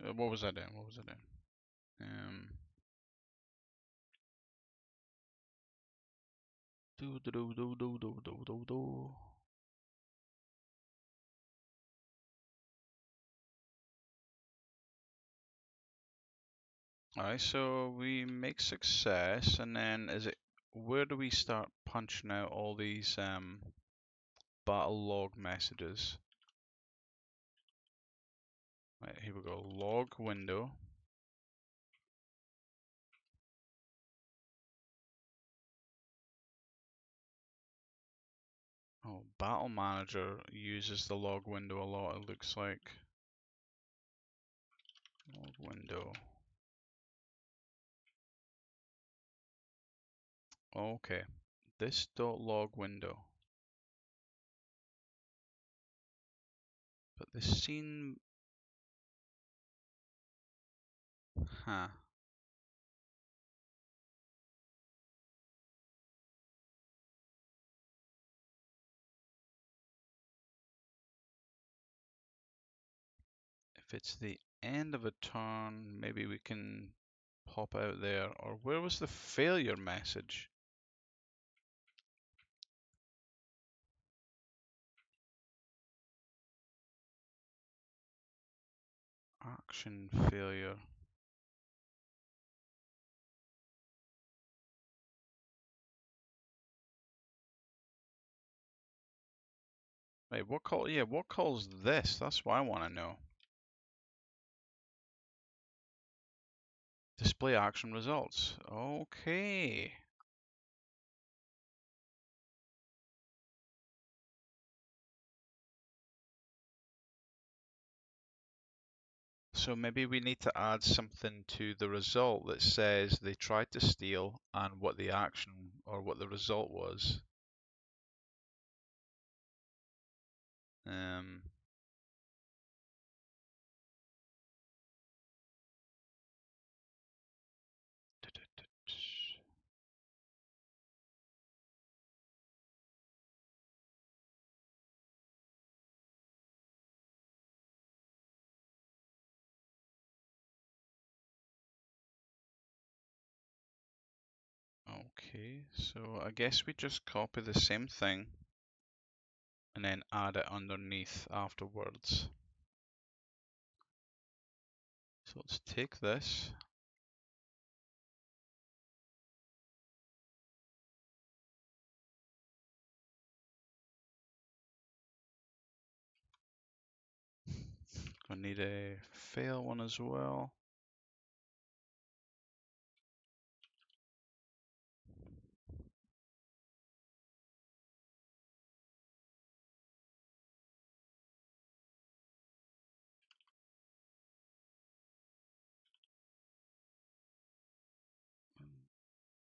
What was I doing? What was I doing? Do do do do do do do do do. Alright, so we make success, and then is it where do we start punching out all these battle log messages? Right, here we go. Log window. Oh, Battle Manager uses the log window a lot, it looks like. Log window. Okay. This dot log window. But the scene, huh. If it's the end of a turn, maybe we can pop out there. Or where was the failure message? Action failure. Wait, what call? Yeah, what calls this? That's what I want to know. Display action results. Okay. So maybe we need to add something to the result that says they tried to steal and what the action or what the result was. Um, okay, so I guess we just copy the same thing and then add it underneath afterwards. So let's take this. I need a fail one as well.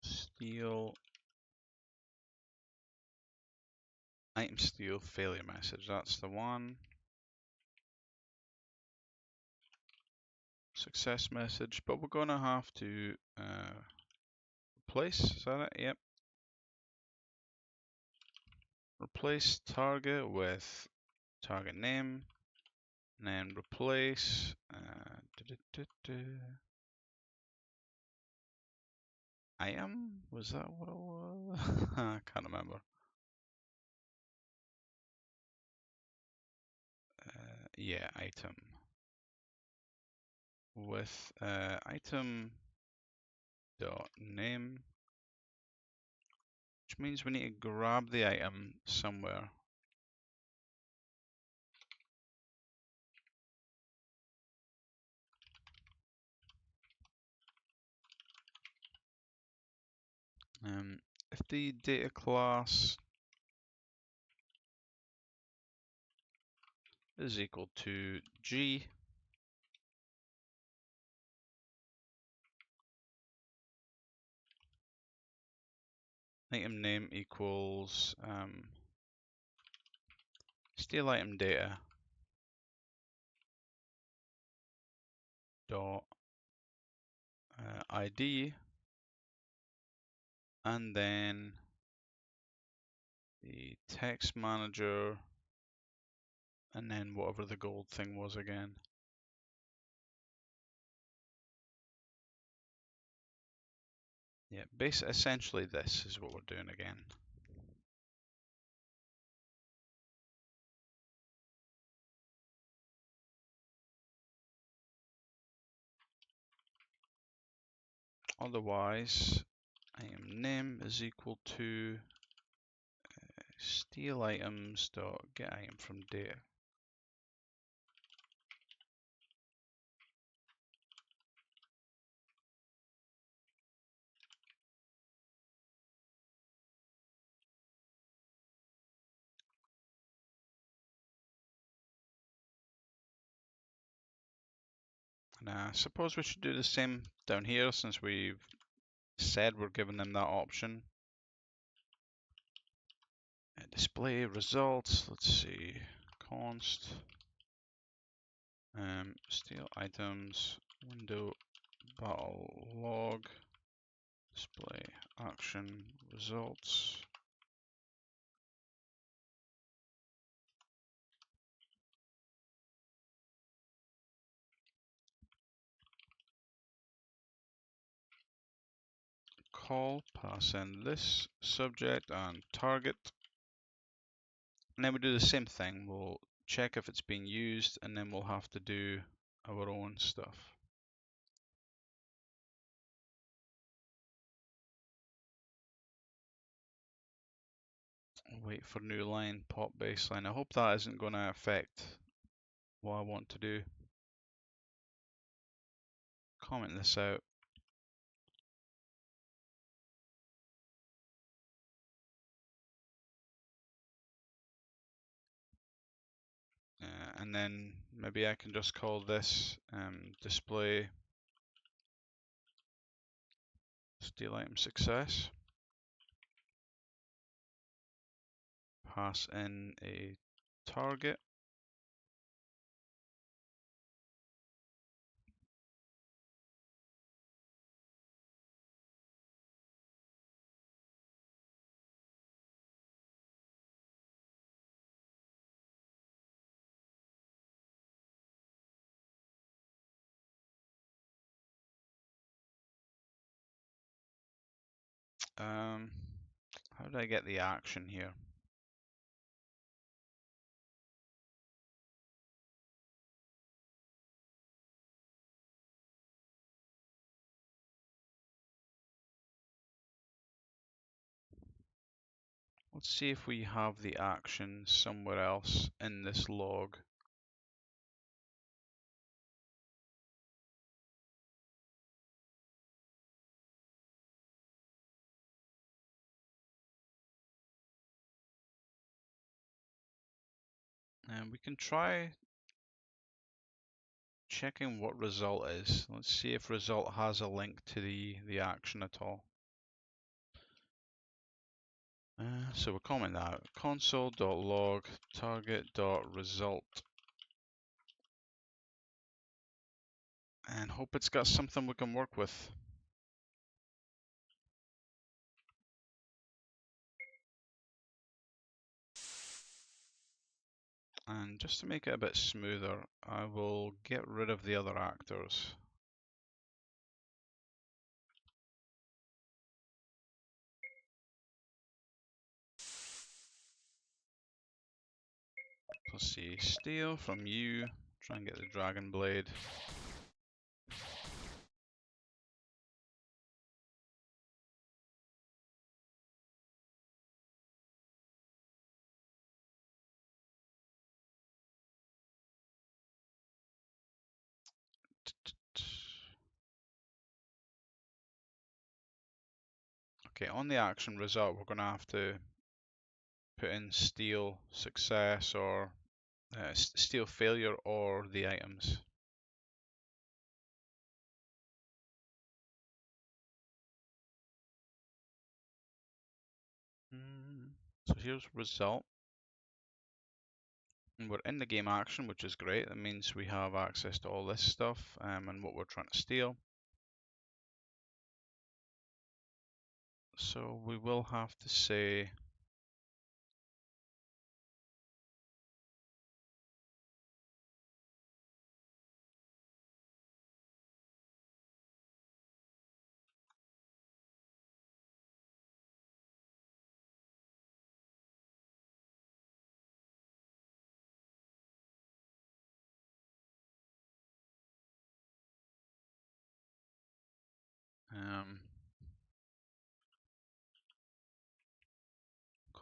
Steal, item steal failure message. That's the one. Success message, but we're gonna have to replace. Is that it? Yep. Replace target with target name, and then replace item. Was that what it was? I can't remember. Yeah, item with item dot name, which means we need to grab the item somewhere. If the data class is equal to G, item name equals steal item data dot ID, and then the text manager, and then whatever the gold thing was again. Yeah, essentially this is what we're doing again. Otherwise, item name is equal to steal items dot get item from data. And I suppose we should do the same down here since we've said we're giving them that option. Display results, let's see, const steal items window battle log display action results. Call, pass in this subject and target. And then we do the same thing. We'll check if it's being used and then we'll have to do our own stuff. Wait for new line, pop baseline. I hope that isn't going to affect what I want to do. Comment this out. And then maybe I can just call this display steal item success. Pass in a target. How do I get the action here? Let's see if we have the action somewhere else in this log. And we can try checking what result is. Let's see if result has a link to the action at all. So we'll comment that console.log target.result and hope it's got something we can work with. And just to make it a bit smoother, I will get rid of the other actors. Let's see, steal from you, try and get the dragon blade. Okay, on the action result, we're going to have to put in steal success or steal failure or the items. So here's result. And we're in the game action, which is great. That means we have access to all this stuff and what we're trying to steal. So we will have to say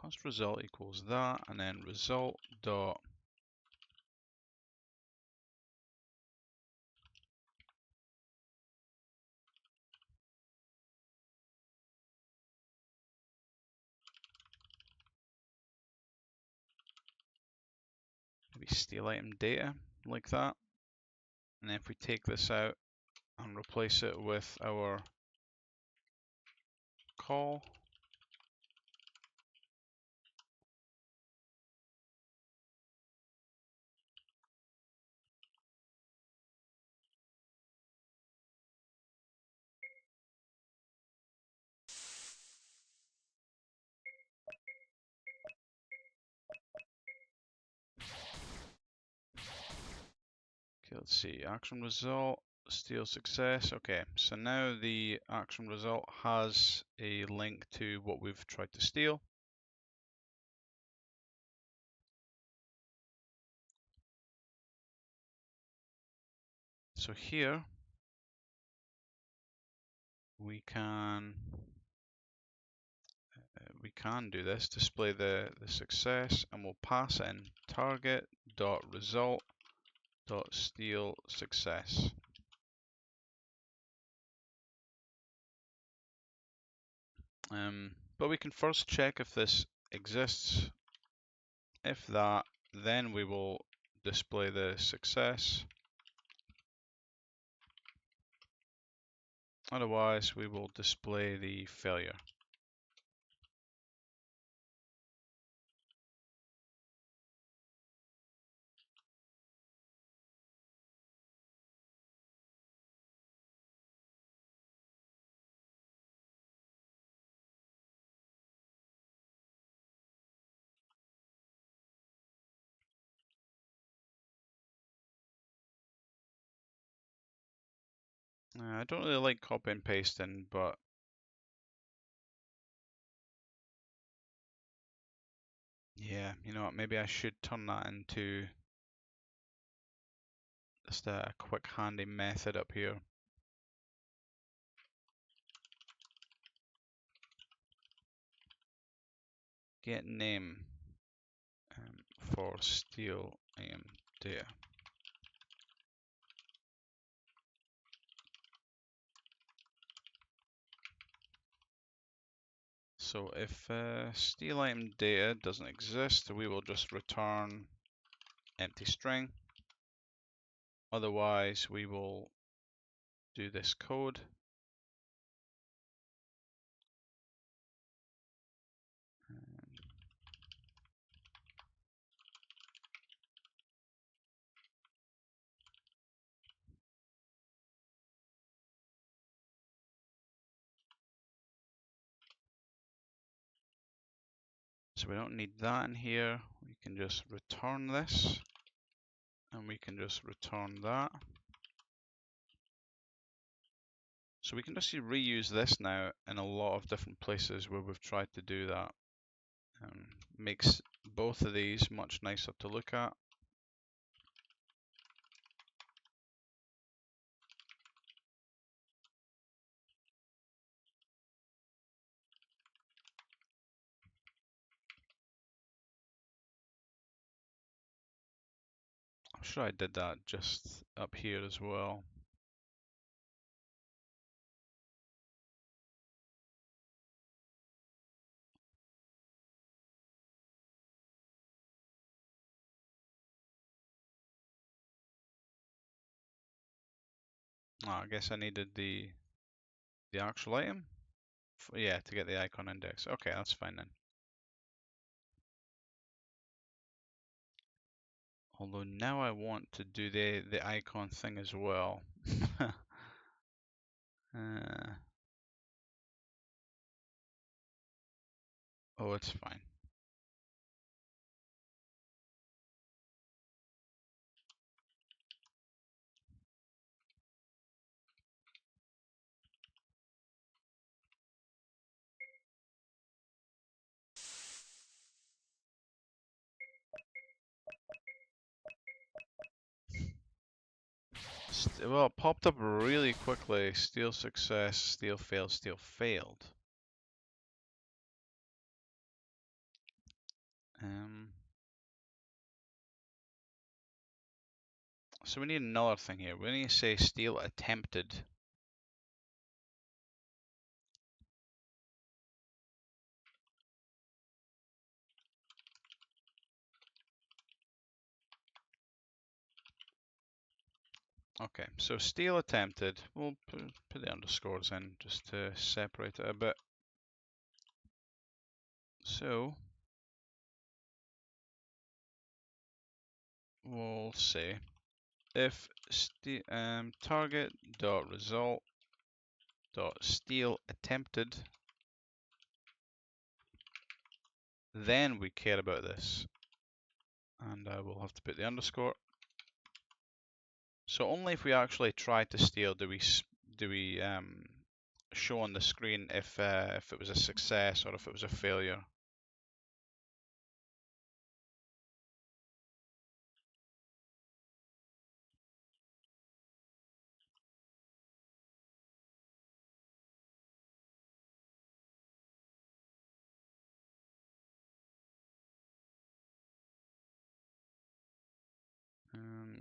const result equals that, and then result dot maybe steal item data like that. And then if we take this out and replace it with our call, okay, let's see, action result, steal success. Okay, so now the action result has a link to what we've tried to steal. So here we can do this, display the success, and we'll pass in target dot result dot steal success. But we can first check if this exists. If that, then we will display the success. Otherwise, we will display the failure. I don't really like copy and pasting, but yeah, you know what, maybe I should turn that into just a quick handy method up here. Get name for steal item data. So if steal item data doesn't exist, we will just return empty string. Otherwise, we will do this code. So we don't need that in here. We can just return this, and we can just return that. So we can just reuse this now in a lot of different places where we've tried to do that. Makes both of these much nicer to look at. I'm sure I did that just up here as well. Oh, I guess I needed the actual item. Yeah, to get the icon index. Okay, that's fine then. Although now I want to do the icon thing as well. Oh, it's fine. Well, it popped up really quickly. Steal success, steal failed, steal failed. So we need another thing here. We need to say steal attempted. Okay, so steal attempted. We'll put the underscores in just to separate it a bit. So we'll say if target dot result dot steal attempted, then we care about this, and I will have to put the underscore. So only if we actually try to steal do we show on the screen if it was a success or if it was a failure.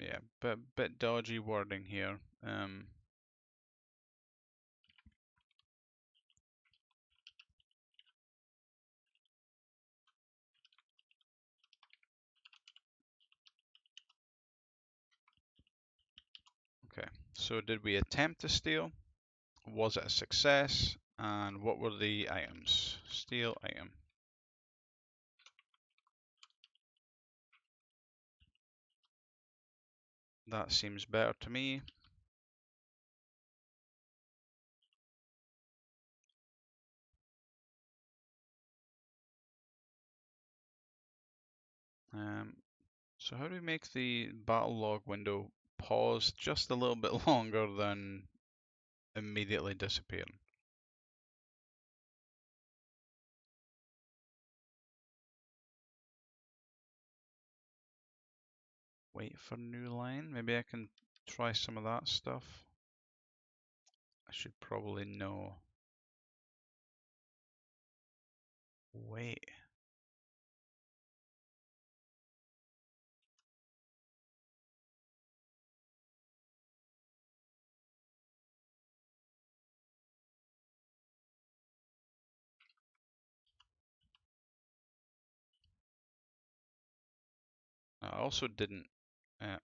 Yeah, bit dodgy wording here. Okay, so did we attempt to steal? Was it a success? And what were the items? Steal item. That seems better to me. So how do we make the battle log window pause just a little bit longer than immediately disappearing? Wait for new line. Maybe I can try some of that stuff. I should probably know. Wait. I also didn't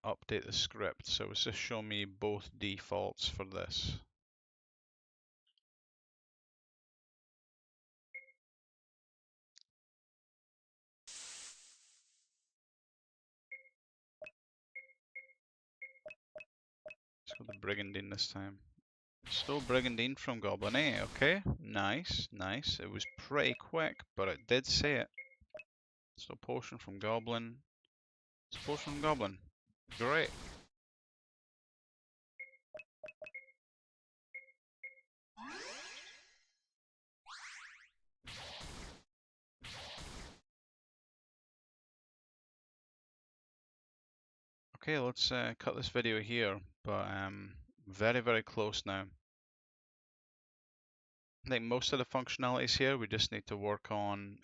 update the script, so it's just show me both defaults for this. Let's go to Brigandine this time. Stole Brigandine from Goblin A. Okay, nice, nice. It was pretty quick, but it did say it. Stole Potion from Goblin. Stole Potion from Goblin. Great. Okay, let's cut this video here, but very, very close now. I think most of the functionalities here, we just need to work on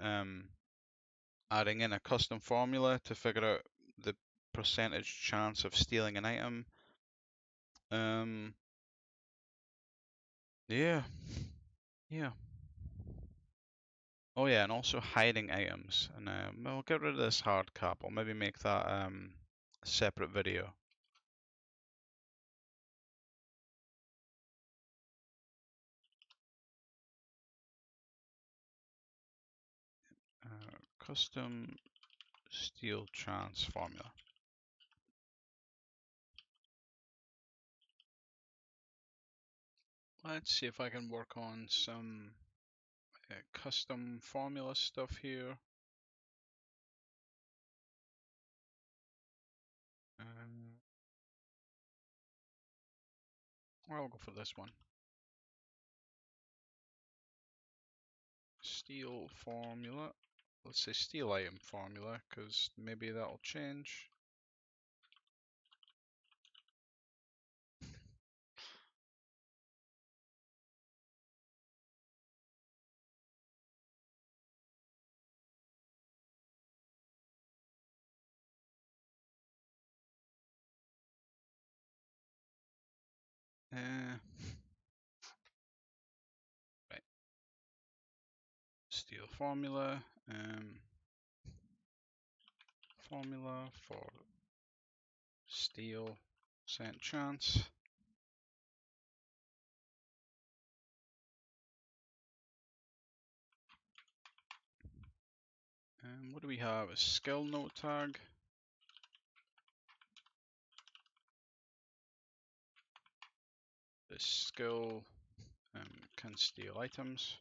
adding in a custom formula to figure out the percentage chance of stealing an item. Yeah, yeah. Oh yeah, and also hiding items. And we'll get rid of this hard cap. I'll maybe make that a separate video. Custom steal chance formula. Let's see if I can work on some custom formula stuff here. I'll go for this one. Steal formula. Let's say steal item formula, because maybe that'll change. Right. Steel formula. Formula for steel percent chance. And what do we have? A skill note tag. This skill can steal items.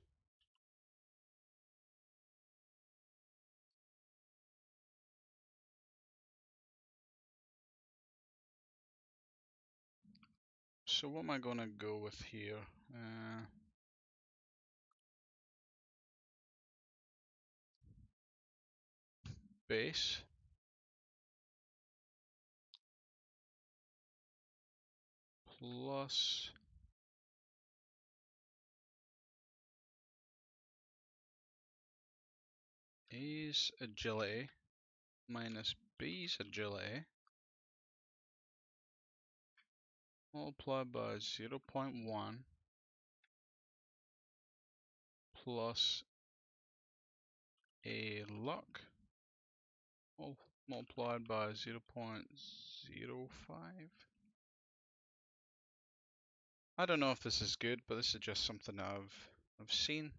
So what am I going to go with here? Base. Plus A's agility minus B's agility multiplied by 0.1 plus A luck multiplied by 0.05. I don't know if this is good, but this is just something I've seen.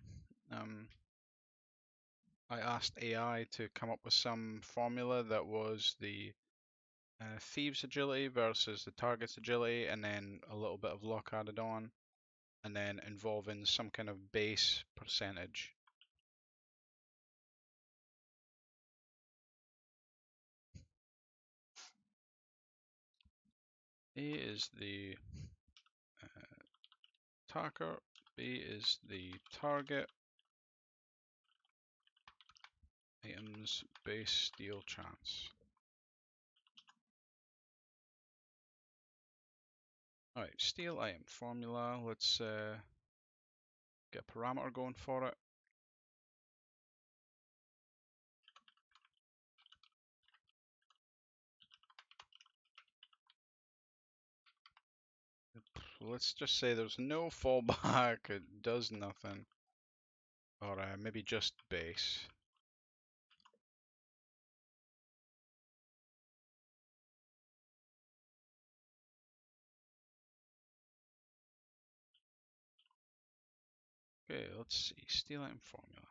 I asked AI to come up with some formula that was the thieves agility versus the target's agility, and then a little bit of luck added on, and then involving some kind of base percentage. A is the attacker, B is the target, items base steal chance. Alright, steal item formula. Let's get a parameter going for it. Let's just say there's no fallback, it does nothing. Or maybe just base. Okay, let's see. Steal item formula.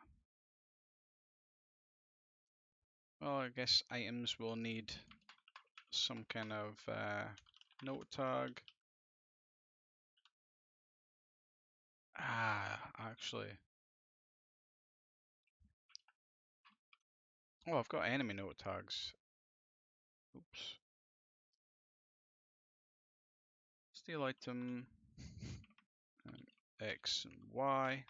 Well, I guess items will need some kind of note tag. Actually. Oh, I've got enemy note tags. Oops. Steal item X and Y.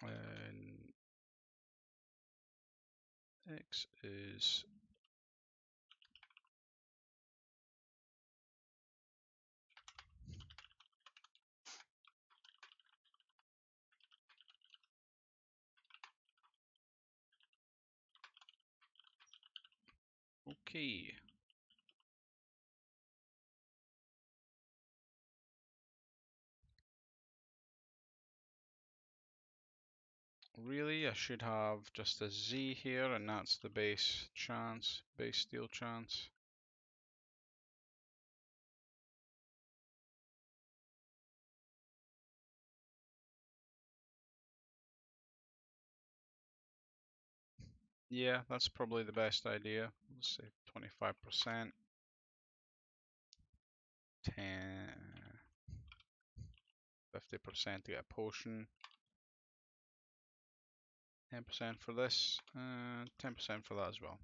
And X is okay. Really, I should have just a Z here, and that's the base chance, base steal chance. Yeah, that's probably the best idea. Let's say 25%, 10, 50% to get a potion, 10% for this, 10% for that as well.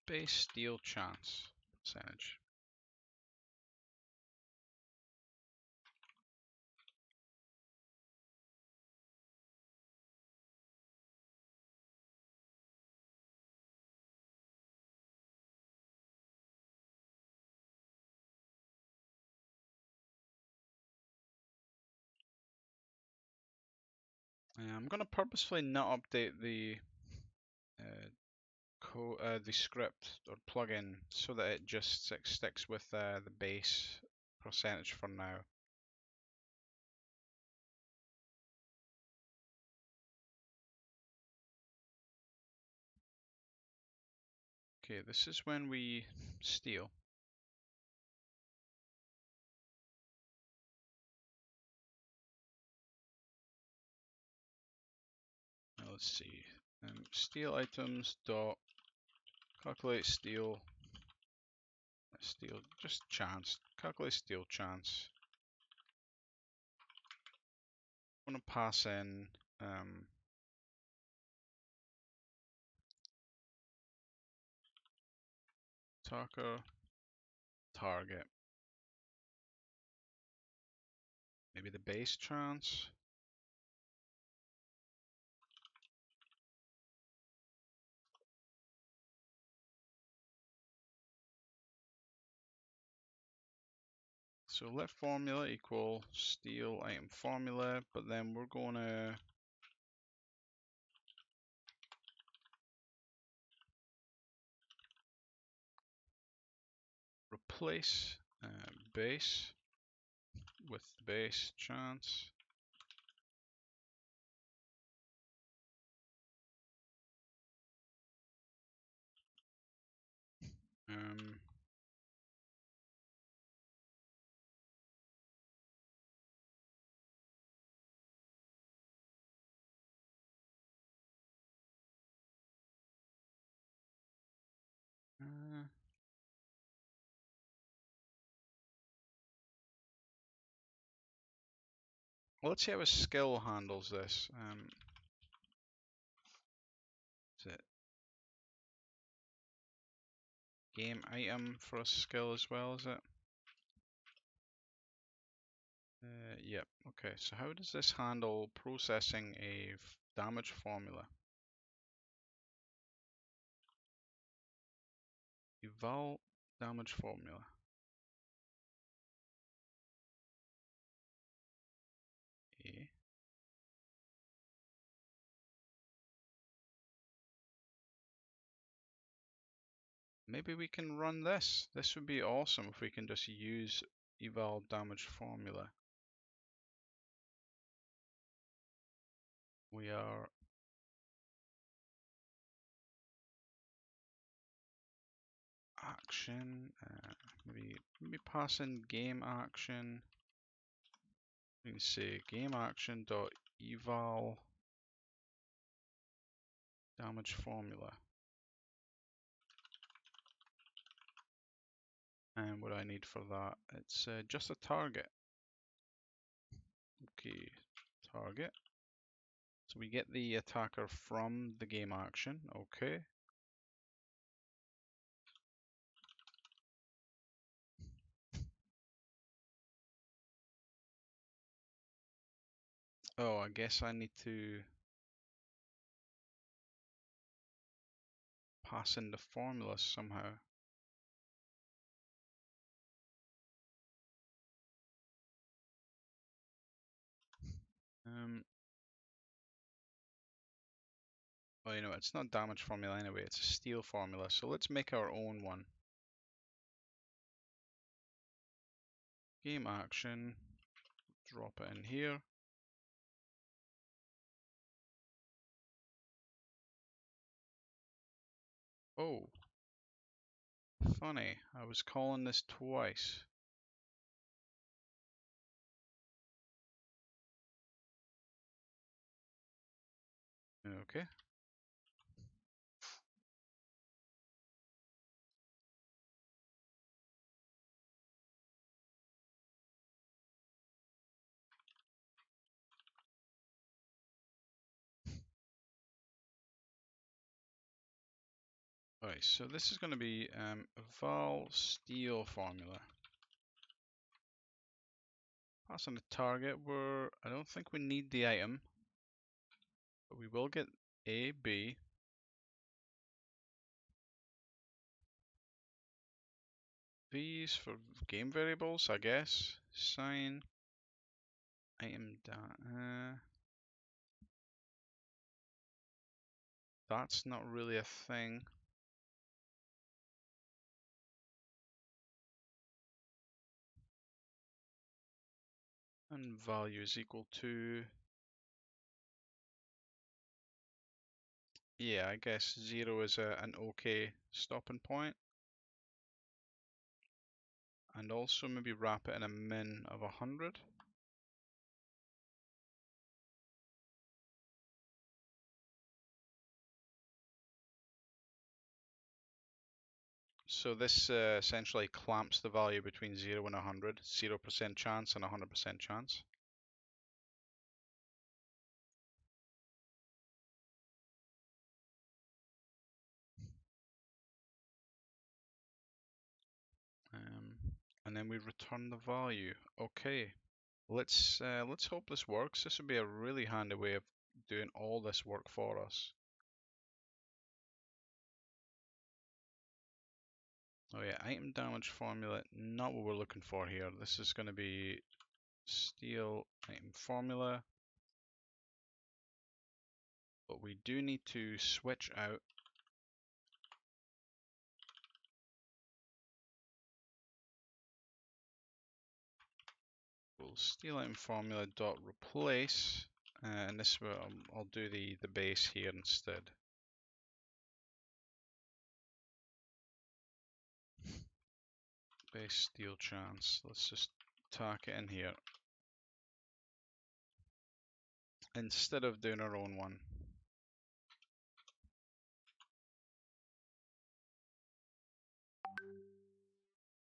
Base steal chance percentage. I'm going to purposefully not update the script or plugin so that it just sticks with the base percentage for now. Okay, this is when we steal. Now let's see. Steal items dot calculate steal just chance. Calculate steal chance. I'm gonna pass in attacker target. Maybe the base chance. So let formula equal steal item formula, but then we're gonna replace base with base chance. Um, uh, well, let's see how a skill handles this. Is it game item for a skill as well, is it? Yep. Okay, so how does this handle processing a damage formula? Eval damage formula. Okay. Maybe we can run this. This would be awesome if we can just use eval damage formula. We are action, maybe pass in game action. We can say game action dot eval damage formula. And what I need for that, it's just a target. Okay, target. So we get the attacker from the game action. Okay. Oh, I guess I need to pass in the formula somehow. Well, you know, it's not damage formula anyway, it's a steal formula. So let's make our own one. Game action, drop it in here. Oh, funny, I was calling this twice. Okay. Alright, so this is going to be val steal formula. Pass on the target where I don't think we need the item, but we will get A, B. These for game variables, I guess. Sign item data. That's not really a thing. And value is equal to, yeah, I guess 0 is an okay stopping point. And also maybe wrap it in a min of 100. So this essentially clamps the value between 0 and 100, 0% chance and 100% chance. And then we return the value. Okay, let's hope this works. This would be a really handy way of doing all this work for us. Oh yeah, item damage formula, not what we're looking for here. This is going to be steal item formula, but we do need to switch out we'll steal item formula dot replace, and this will I'll do the base here instead. Base steal chance. Let's just tack it in here instead of doing our own one.